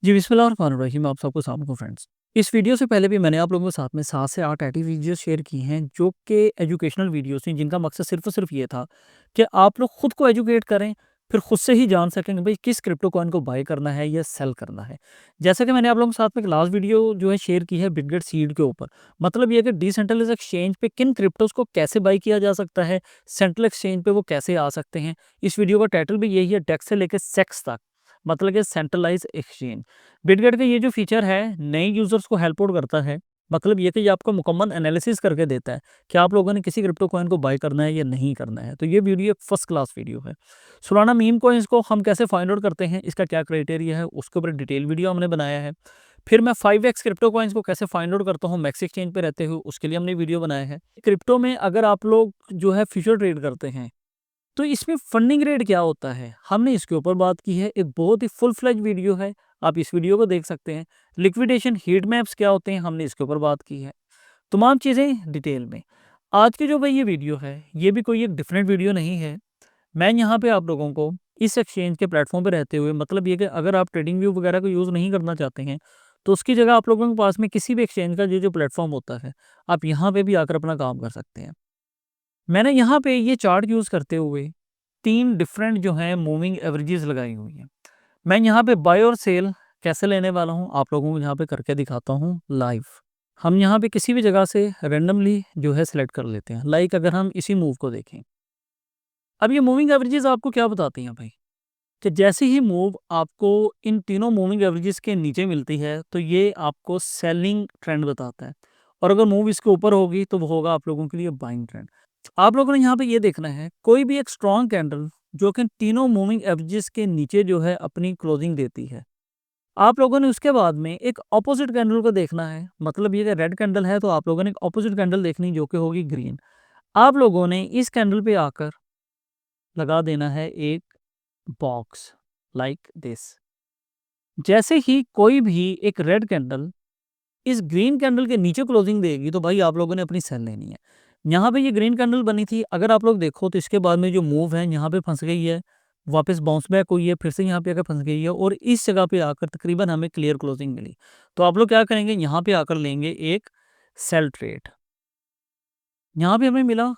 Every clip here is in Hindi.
जी, बिस्मिल्लाहिर्रहमानिर्रहीम। आप सबको अस्सलाम वालेकुम फ्रेंड्स। इस वीडियो से पहले भी मैंने आप लोगों के साथ में 7 से 8 ऐसी वीडियोज़ शेयर की हैं जो कि एजुकेशनल वीडियोज़ थी, जिनका मकसद सिर्फ़ और सिर्फ़ ये था कि आप लोग खुद को एजुकेट करें, फिर खुद से ही जान सकें कि भई किस क्रिप्टो कॉइन को बाय करना है या सेल करना है। जैसा कि मैंने आप लोगों के साथ में एक लास्ट वीडियो जो है शेयर की है बिटगेट सीड के ऊपर। मतलब ये है कि डिसेंट्रलाइज़्ड एक्सचेंज पे किन क्रिप्टोज़ को कैसे बाय किया जा सकता है, सेंट्रल एक्सचेंज पे वो कैसे आ सकते हैं। इस वीडियो का टाइटल भी यही है, डेक्स से लेके सेक्स तक, मतलब कि सेंट्रलाइज़्ड एक्सचेंज। बिटगेट का ये जो फीचर है नए यूज़र्स को हेल्प आउट करता है। मतलब ये कि ये आपको मुकम्मल एनालिसिस करके देता है कि आप लोगों ने किसी क्रिप्टो कॉइन को बाय करना है या नहीं करना है। तो ये वीडियो एक फर्स्ट क्लास वीडियो है। सोलाना मीम कॉइन्स को हम कैसे फाइंड आउट करते हैं, इसका क्या क्राइटेरिया है, उसके ऊपर डिटेल वीडियो हमने बनाया है। फिर मैं 5x क्रिप्टो कॉइन्स को कैसे फाइंड आउट करता हूँ मैक्स एक्सचेंज पे रहते हुए, उसके लिए हमने वीडियो बनाया है। क्रिप्टो में अगर आप लोग जो है फ्यूचर ट्रेड करते हैं तो इसमें फंडिंग रेट क्या होता है, हमने इसके ऊपर बात की है। एक बहुत ही फुल फ्लेज वीडियो है, आप इस वीडियो को देख सकते हैं। लिक्विडेशन हीट मैप्स क्या होते हैं, हमने इसके ऊपर बात की है। तमाम चीज़ें डिटेल में। आज की जो भाई ये वीडियो है, ये भी कोई एक डिफरेंट वीडियो नहीं है। मैं यहाँ पे आप लोगों को इस एक्सचेंज के प्लेटफॉर्म पे रहते हुए, मतलब ये कि अगर आप ट्रेडिंग व्यू वगैरह को यूज़ नहीं करना चाहते हैं, तो उसकी जगह आप लोगों के पास में किसी भी एक्सचेंज का ये जो प्लेटफॉर्म होता है, आप यहाँ पे भी आकर अपना काम कर सकते हैं। मैंने यहाँ पे ये चार्ट यूज़ करते हुए 3 डिफरेंट जो हैं मूविंग एवरेजेस लगाई हुई हैं। मैं यहाँ पे बाय और सेल कैसे लेने वाला हूँ, आप लोगों को यहाँ पे करके दिखाता हूँ लाइव। हम यहाँ पे किसी भी जगह से रैंडमली जो है सिलेक्ट कर लेते हैं। लाइक अगर हम इसी मूव को देखें, अब ये मूविंग एवरेजेस आपको क्या बताती हैं भाई, कि जैसे ही मूव आपको इन तीनों मूविंग एवरेजेस के नीचे मिलती है, तो ये आपको सेलिंग ट्रेंड बताता है। और अगर मूव इसके ऊपर होगी, तो वो होगा आप लोगों के लिए बाइंग ट्रेंड। आप लोगों ने यहाँ पे ये देखना है, कोई भी एक स्ट्रॉन्ग कैंडल जो कि तीनों मूविंग एवरेजेस के नीचे जो है अपनी क्लोजिंग देती है, आप लोगों ने उसके बाद में एक ऑपोजिट कैंडल को देखना है। मतलब ये रेड कैंडल है, तो आप लोगों ने एक ऑपोजिट कैंडल देखनी जो कि होगी ग्रीन। आप लोगों ने इस कैंडल पे आकर लगा देना है एक बॉक्स लाइक दिस। जैसे ही कोई भी एक रेड कैंडल इस ग्रीन कैंडल के नीचे क्लोजिंग देगी, तो भाई आप लोगों ने अपनी सेल लेनी है। यहाँ पे ये ग्रीन कैंडल बनी थी, अगर आप लोग देखो तो इसके बाद में जो मूव है यहाँ पे फंस गई है, वापस बाउंस बैक हुई है, फिर से यहाँ पे आकर फंस गई है और इस जगह पे आकर तकरीबन हमें क्लियर क्लोजिंग मिली। तो आप लोग क्या करेंगे, यहाँ पे आकर लेंगे एक सेल ट्रेड। यहाँ पे हमें मिला,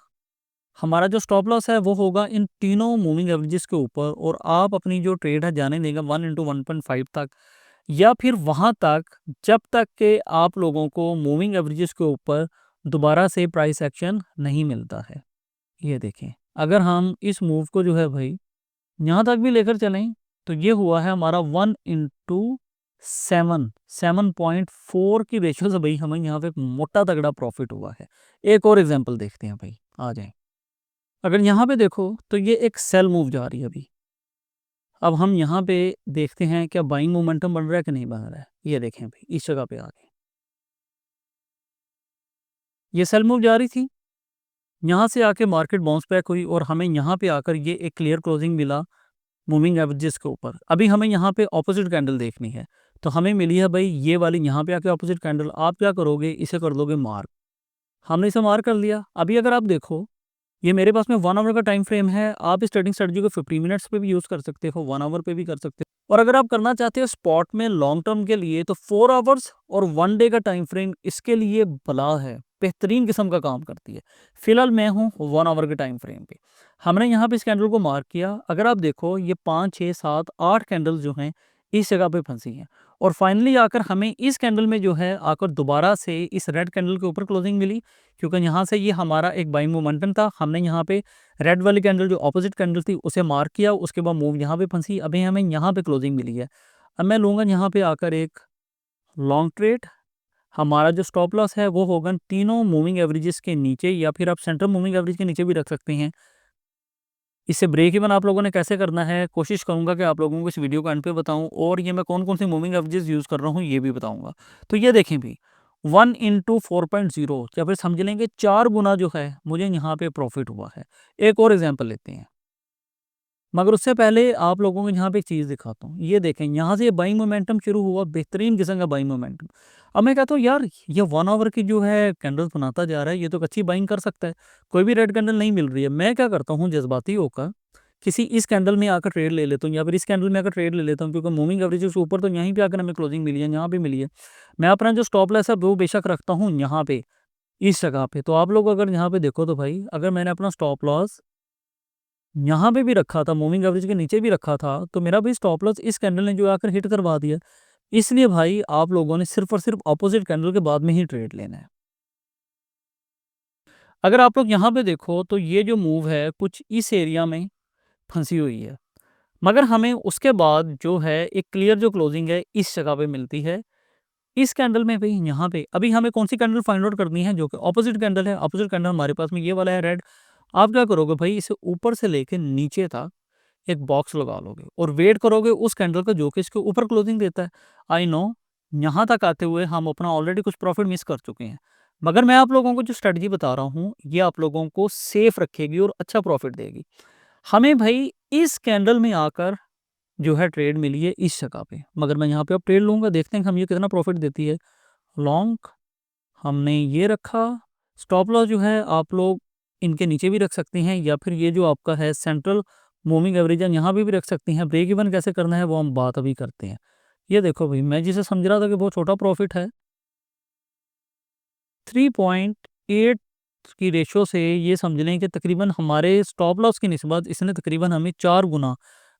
हमारा जो स्टॉप लॉस है वो होगा इन तीनों मूविंग एवरेजेस के ऊपर, और आप अपनी जो ट्रेड है जाने देगा 1 into 1.5 तक, या फिर वहाँ तक जब तक कि आप लोगों को मूविंग एवरेजेस के ऊपर दोबारा से प्राइस एक्शन नहीं मिलता है। ये देखें, अगर हम इस मूव को जो है भाई यहाँ तक भी लेकर चलें, तो ये हुआ है हमारा 1 into 7, 7.4 की रेशियो से भाई हमें यहाँ पे एक मोटा तगड़ा प्रॉफिट हुआ है। एक और एग्जांपल देखते हैं भाई, आ जाएं। अगर यहाँ पे देखो तो ये एक सेल मूव जा रही है अभी। अब हम यहाँ पे देखते हैं क्या बाइंग मोमेंटम बन रहा है कि नहीं बन रहा है। ये देखें भाई, इस जगह पे आ गए, ये सेल मूव जा रही थी, यहाँ से आके मार्केट बाउंस बैक हुई और हमें यहाँ पे आकर ये एक क्लियर क्लोजिंग मिला मूविंग एवरेजेस के ऊपर। अभी हमें यहाँ पे ऑपोजिट कैंडल देखनी है, तो हमें मिली है भाई ये वाली यहाँ पे आके ऑपोजिट कैंडल। आप क्या करोगे, इसे कर दोगे मार्क। हमने इसे मार्क कर लिया। अभी अगर आप देखो, ये मेरे पास में 1 आवर का टाइम फ्रेम है। आप इस ट्रेडिंग स्ट्रेटजी को 15 मिनट्स पे भी यूज़ कर सकते हो, 1 आवर पे भी कर सकते हो, और अगर आप करना चाहते हो स्पॉट में लॉन्ग टर्म के लिए, तो 4 आवर्स और 1 डे का टाइम फ्रेम इसके लिए भला है, बेहतरीन किस्म का काम करती है। फिलहाल मैं हूँ 1 आवर के टाइम फ्रेम पे। हमने यहाँ पे इस कैंडल को मार्क किया। अगर आप देखो ये 5 6 7 8 कैंडल जो हैं इस जगह पे फंसी हैं, और फाइनली आकर हमें इस कैंडल में जो है आकर दोबारा से इस रेड कैंडल के ऊपर क्लोजिंग मिली, क्योंकि यहाँ से ये हमारा एक बाइंग मोमेंटम था। हमने यहाँ पे रेड वाली कैंडल जो ऑपोजिट कैंडल थी उसे मार्क किया, उसके बाद मूव यहाँ पे फंसी, अभी हमें यहाँ पे क्लोजिंग मिली है। अब मैं लूँगा यहाँ पे आकर एक लॉन्ग ट्रेड। हमारा जो स्टॉप लॉस है वो होगा तीनों मूविंग एवरेजेस के नीचे, या फिर आप सेंट्रल मूविंग एवरेज के नीचे भी रख सकते हैं। इससे ब्रेक इवन आप लोगों ने कैसे करना है, कोशिश करूंगा कि आप लोगों को इस वीडियो को एंड पे बताऊं, और ये मैं कौन कौन सी मूविंग एवरेजेस यूज़ कर रहा हूँ ये भी बताऊंगा। तो ये देखें भी 1 into 4.0, या फिर समझ लेंगे 4 गुना जो है मुझे यहाँ पे प्रॉफिट हुआ है। एक और एग्जाम्पल लेते हैं, मगर उससे पहले आप लोगों को यहाँ पे एक चीज़ दिखाता हूँ। ये देखें, यहाँ से ये बाइंग मोमेंटम शुरू हुआ, बेहतरीन किस्म का बाइंग मोमेंटम। अब मैं कहता हूँ यार ये 1 आवर की जो है कैंडल्स बनाता जा रहा है, ये तो अच्छी बाइंग कर सकता है, कोई भी रेड कैंडल नहीं मिल रही है। मैं क्या करता हूँ जज्बाती होकर किसी इस कैंडल में आकर ट्रेड ले लेता हूँ या फिर इस कैंडल में आकर ट्रेड ले लेता हूँ, क्योंकि मूविंग एवरेज उसके ऊपर तो यहीं पे आकर हमें क्लोजिंग मिली है, यहाँ पे मिली है। मैं अपना जो स्टॉप लॉस है वो बेशक रखता हूँ यहाँ पे, इस जगह पे। तो आप लोग अगर यहाँ पे देखो तो भाई, अगर मैंने अपना स्टॉप लॉस यहाँ पे भी रखा था, मूविंग एवरेज के नीचे भी रखा था, तो मेरा भाई स्टॉप लॉस इस कैंडल ने जो आकर हिट करवा दिया। इसलिए भाई आप लोगों ने सिर्फ और सिर्फ अपोजिट कैंडल के बाद में ही ट्रेड लेना है। अगर आप लोग यहाँ पे देखो तो ये जो मूव है कुछ इस एरिया में फंसी हुई है, मगर हमें उसके बाद जो है एक क्लियर जो क्लोजिंग है इस जगह पे मिलती है, इस कैंडल में भाई। यहाँ पे अभी हमें कौन सी कैंडल फाइंड आउट करनी है, जो कि ऑपोजिट कैंडल है। ऑपोजिट कैंडल हमारे पास में ये वाला है रेड। आप क्या करोगे भाई, इसे ऊपर से लेके नीचे तक एक बॉक्स लगा लोगे और वेट करोगे उस कैंडल का जो कि इसके ऊपर क्लोजिंग देता है। आई नो यहाँ तक आते हुए हम अपना ऑलरेडी कुछ प्रॉफिट मिस कर चुके हैं, मगर मैं आप लोगों को जो स्ट्रेटजी बता रहा हूँ ये आप लोगों को सेफ रखेगी और अच्छा प्रॉफिट देगी। हमें भाई इस कैंडल में आकर जो है ट्रेड मिली है इस जगह पे, मगर मैं यहाँ पे अब ट्रेड लूँगा, देखते हैं कि हम ये कितना प्रॉफिट देती है। लॉन्ग हमने ये रखा। स्टॉप लॉस जो है आप लोग इनके नीचे भी रख सकते हैं, या फिर ये जो आपका है सेंट्रल मूविंग एवरेज यहाँ पे भी रख सकते हैं। ब्रेक इवन कैसे करना है वो हम बात अभी करते हैं। ये देखो भाई, मैं जिसे समझ रहा था कि बहुत छोटा प्रॉफिट है, 3.8 की रेशो से ये समझ लें कि तकरीबन हमारे स्टॉप लॉस की निस्बत इसने तकरीबन हमें 4 गुना,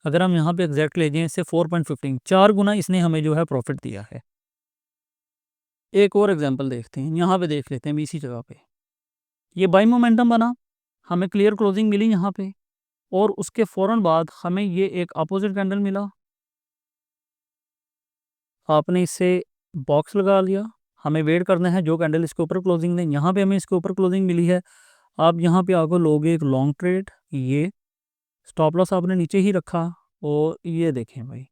अगर हम यहाँ पे एग्जैक्ट ले जाएं इससे 4.15, 4 गुना इसने हमें जो है प्रॉफिट दिया है। एक और एग्जांपल देखते हैं, यहाँ पे देख लेते हैं इसी जगह पे। ये बाई मोमेंटम बना, हमें क्लियर क्लोजिंग मिली यहाँ पे, और उसके फ़ौरन बाद हमें ये एक अपोजिट कैंडल मिला। आपने इससे बॉक्स लगा लिया, हमें वेट करना है जो कैंडल इसके ऊपर क्लोजिंग दें। यहाँ पे हमें इसके ऊपर क्लोजिंग मिली है। आप यहाँ पे आकर लोगे एक लॉन्ग ट्रेड, ये स्टॉप लॉस आपने नीचे ही रखा, और ये देखें भाई,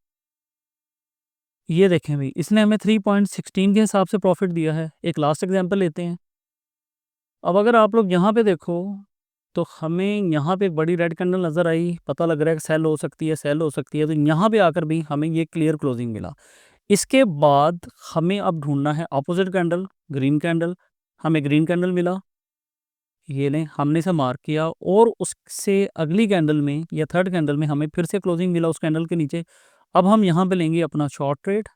ये देखें भाई, इसने हमें 3.16 के हिसाब से प्रॉफिट दिया है। एक लास्ट एग्जांपल लेते हैं। अब अगर आप लोग यहाँ पे देखो तो हमें यहाँ पे एक बड़ी रेड कैंडल नज़र आई, पता लग रहा है कि सेल हो सकती है, सेल हो सकती है। तो यहाँ पे आकर भी हमें ये क्लियर क्लोजिंग मिला। इसके बाद हमें अब ढूंढना है अपोजिट कैंडल, ग्रीन कैंडल। हमें ग्रीन कैंडल मिला, ये लें, हमने इसे मार्क किया, और उससे अगली कैंडल में या थर्ड कैंडल में हमें फिर से क्लोजिंग मिला उस कैंडल के नीचे। अब हम यहाँ पे लेंगे अपना शॉर्ट ट्रेड,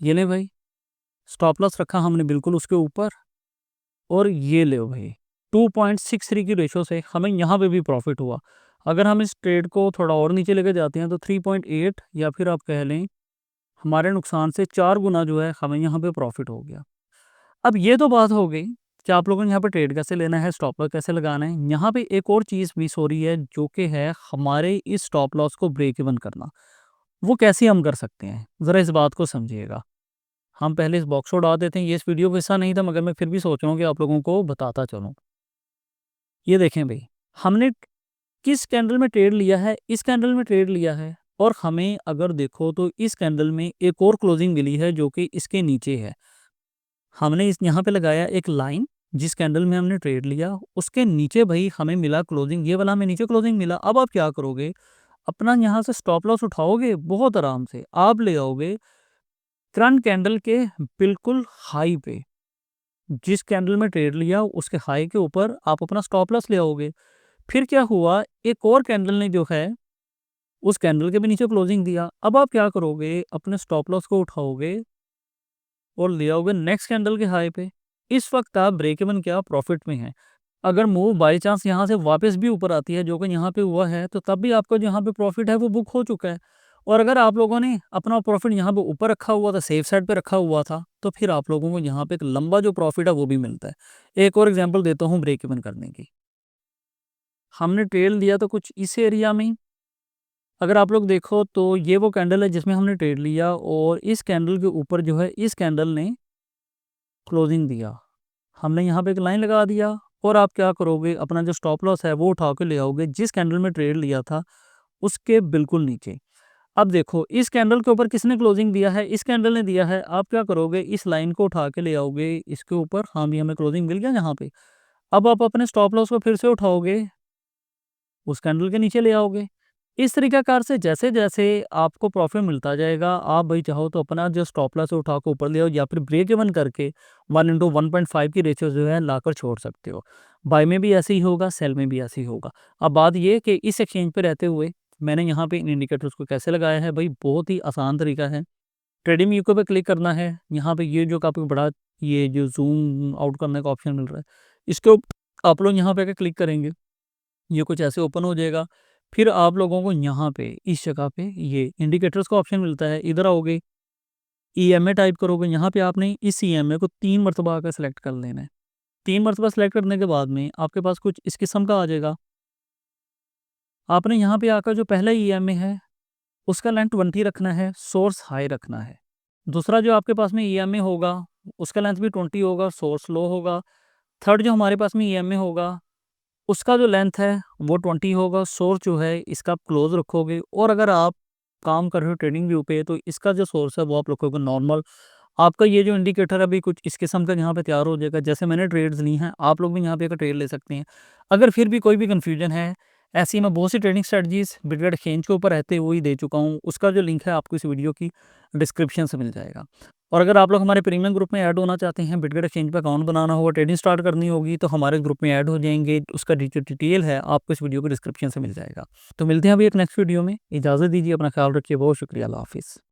ये लें भाई, स्टॉप लॉस रखा हमने बिल्कुल उसके ऊपर, और ये ले भाई 2.63 की रेशो से हमें यहाँ पे भी प्रॉफिट हुआ। अगर हम इस ट्रेड को थोड़ा और नीचे लेके जाते हैं तो 3.8, या फिर आप कह लें हमारे नुकसान से 4 गुना जो है हमें यहाँ पे प्रॉफिट हो गया। अब ये तो बात हो गई कि आप लोगों ने यहाँ पे ट्रेड कैसे लेना है, स्टॉप लॉस कैसे लगाना है। यहाँ पे एक और चीज़ मिस हो रही है, जो कि है हमारे इस स्टॉप लॉस को ब्रेक इवन करना। वो कैसे हम कर सकते हैं, ज़रा इस बात को समझिएगा। हम पहले इस बॉक्स को उड़ा देते हैं, ये इस वीडियो का हिस्सा नहीं था, मगर मैं फिर भी सोच रहा हूँ कि आप लोगों को बताता चलूँ। ये देखें भाई, हमने किस कैंडल में ट्रेड लिया है, इस कैंडल में ट्रेड लिया है, और हमें अगर देखो तो इस कैंडल में एक और क्लोजिंग मिली है जो कि इसके नीचे है। हमने इस यहाँ पे लगाया एक लाइन, जिस कैंडल में हमने ट्रेड लिया उसके नीचे भाई हमें मिला क्लोजिंग, ये वाला हमें नीचे क्लोजिंग मिला। अब आप क्या करोगे, अपना यहाँ से स्टॉप लॉस उठाओगे, बहुत आराम से आप ले आओगे करंट कैंडल के बिल्कुल हाई पे, जिस कैंडल में ट्रेड लिया उसके हाई के ऊपर आप अपना स्टॉप लॉस ले आओगे। फिर क्या हुआ, एक और कैंडल ने जो है उस कैंडल के भी नीचे क्लोजिंग दिया। अब आप क्या करोगे, अपने स्टॉप लॉस को उठाओगे और ले आओगे नेक्स्ट कैंडल के हाई पे। इस वक्त आप ब्रेक इवन क्या प्रॉफिट में है। अगर मूव बाई चांस यहाँ से वापस भी ऊपर आती है, जो कि यहाँ पे हुआ है, तो तब भी आपका जो यहाँ पे प्रॉफिट है वो बुक हो चुका है। और अगर आप लोगों ने अपना प्रॉफिट यहाँ पे ऊपर रखा हुआ था, सेफ साइड पे रखा हुआ था, तो फिर आप लोगों को यहाँ पे एक लंबा जो प्रॉफिट है वो भी मिलता है। एक और एग्जांपल देता हूँ ब्रेक इवन करने की। हमने ट्रेड लिया तो कुछ इस एरिया में ही। अगर आप लोग देखो तो ये वो कैंडल है जिसमें हमने ट्रेड लिया, और इस कैंडल के ऊपर जो है इस कैंडल ने क्लोजिंग दिया। हमने यहाँ पे एक लाइन लगा दिया, और आप क्या करोगे, अपना जो स्टॉप लॉस है वो उठा के ले आओगे जिस कैंडल में ट्रेड लिया था उसके बिल्कुल नीचे। अब देखो इस कैंडल के ऊपर किसने क्लोजिंग दिया है, इस कैंडल ने दिया है। आप क्या करोगे, इस लाइन को उठा के ले आओगे इसके ऊपर। हाँ भी हमें क्लोजिंग मिल गया यहाँ पे। अब आप अपने स्टॉप लॉस को फिर से उठाओगे, उस कैंडल के नीचे ले आओगे। इस तरीक़ाकार से जैसे-जैसे आपको प्रॉफ़िट मिलता जाएगा, आप भाई चाहो तो अपना जो स्टॉप लॉस है उठा के ऊपर ले आओ या फिर ब्रेक इवन करके 1:1.5 की रेशियो जो है लाकर छोड़ सकते हो। बाय में भी ऐसे ही होगा, सेल में भी ऐसे ही होगा। अब बात ये है कि इस एक्सचेंज पे रहते हुए मैंने यहाँ पे इन इंडिकेटर्स को कैसे लगाया है, भई बहुत ही आसान तरीका है। ट्रेडिंग व्यू पे क्लिक करना है, यहाँ पे ये जो काफ़ी बड़ा ये जो ज़ूम आउट करने का ऑप्शन मिल रहा है, इसके आप लोग यहाँ पे आके क्लिक करेंगे, ये कुछ ऐसे ओपन हो जाएगा। फिर आप लोगों को यहाँ पे इस जगह पे ये इंडिकेटर्स का ऑप्शन मिलता है, इधर आओगे, ईएमए टाइप करोगे, यहाँ पे आपने इस ईएमए को 3 मरतबा आकर सेलेक्ट कर लेना है। 3 मरतबा सेलेक्ट करने के बाद में आपके पास कुछ इस किस्म का आ जाएगा। आपने यहाँ पे आकर जो पहला ईएमए है, उसका लेंथ 20 रखना है, सोर्स हाई रखना है। दूसरा जो आपके पास में ईएमए होगा, उसका लेंथ भी 20 होगा, सोर्स लो होगा। थर्ड जो हमारे पास में ईएमए होगा, उसका जो लेंथ है वो 20 होगा, सोर्स जो है इसका आप क्लोज़ रखोगे और अगर आप काम कर रहे हो ट्रेडिंग व्यू पे तो इसका जो सोर्स है वो आप रखोगे नॉर्मल। आपका ये जो इंडिकेटर है अभी कुछ इस किस्म का यहाँ पे तैयार हो जाएगा। जैसे मैंने ट्रेड्स ली हैं, आप लोग भी यहाँ पे आकर ट्रेड ले सकते हैं। अगर फिर भी कोई भी कन्फ्यूजन है, ऐसी मैं बहुत सी ट्रेडिंग स्ट्रेटजीज़ बिटगेट एक्सचेंज के ऊपर रहते हुए ही दे चुका हूँ। उसका जो लिंक है आपको इस वीडियो की डिस्क्रिप्शन से मिल जाएगा। और अगर आप लोग हमारे प्रीमियम ग्रुप में ऐड होना चाहते हैं, बिटगेट एक्सचेंज पे अकाउंट बनाना होगा, ट्रेडिंग स्टार्ट करनी होगी तो हमारे ग्रुप में ऐड हो जाएँगे। उसका जो डिटेल है आपको इस वीडियो की डिस्क्रिप्शन से मिल जाएगा। तो मिलते हैं अभी एक नेक्स्ट वीडियो में। इजाज़त दीजिए, अपना ख्याल रखिए। बहुत शुक्रिया। अल्लाह हाफ़िज़।